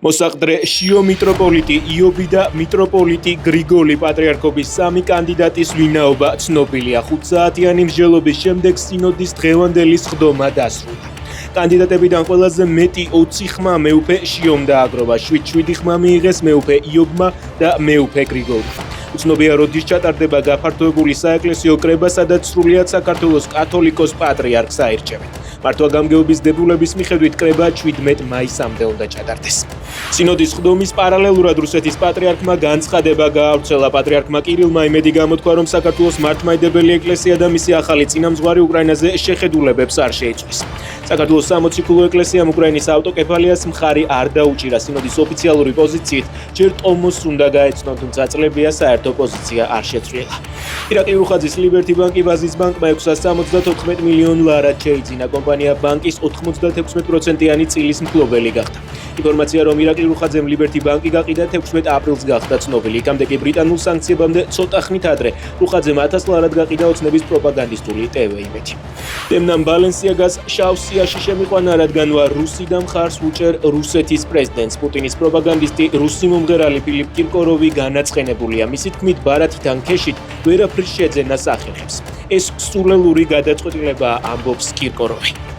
მოსაყდრე შიო მიტროპოლიტი იობი და მიტროპოლიტი გრიგოლი პატრიარქობის სამი კანდიდატის ვინაობა ცნობილია. 5 საათიანი მსჯელობის შემდეგ სინოდის დღევანდელი სხდომა დასრულდა. კანდიდატებიდან ყველაზე მეტი 20 ხმა მეუფე შიომ დააგროვა, 7 ხმა მიიღეს მეუფე იობმა და მეუფე გრიგოლმა. უცნობია, როდის ჩატარდება გაფართოებული საეკლესიო კრება, სადაც სრულიად საქართველოს კათოლიკოს პატრიარქს აირჩევენ. მართვა-გამგეობის დებულების მიხედვით კრება 17 მაისამდე უნდა ჩატარდეს. სინოდის სხდომის პარალელურად რუსეთის პატრიარქმა განცხადება გაავრცელა. პატრიარქმა კირილმა იმედი გამოთქვა, რომ საქართველოს მართლმადიდებელი ეკლესია და მისი ახალი წინამძღვარი უკრაინაზე შეხედულებებს არ შეიწვის. საქართველოს სამოციქულო ეკლესიამ უკრაინის ავტოკეფალიას მხარი არ დაუჭირა. სინოდის ოფიციალური პოზიციით ჯერ ტომოს უნდა გაეცნონ, თუმცა წლებია საერთო პოზიცია არ შეცვლილა. ირაკლი რუხაძის ლიბერთი ბანკი ბაზის ბანკმა 674 მილიონ ლარად შეიძინა. კომპანია ბანკის 96%-იანი წილის მფლობელი გახდა. ინფორმაცია, რომ ირაკლი რუხაძემ ლიბერთი ბანკი გაყიდა 16 აპრილს გახდა ცნობილი. იქამდე კი ბრიტანულ სანქციებამდე ცოტა ხნით ადრე რუხაძემ 1000 ლარად გაყიდა ოცნების პროპაგანდისტული TV-იმედი. დემნამ ბალენსიაგას შავ სიაში შემიყვანა, რადგან რუსი და მხარს უჭერ რუსეთის პრეზიდენტს. პუტინის პროპაგანდისტი რუსი მომღერალი ფილიპ კირკოროვი განაცხენებულია. მისი თქმით, ბარათიდან ქეშით ვერაფრის შეძენა სახერხებს. ეს სულელური გადაწყვეტილებაა, ამბობს კირკოროვი.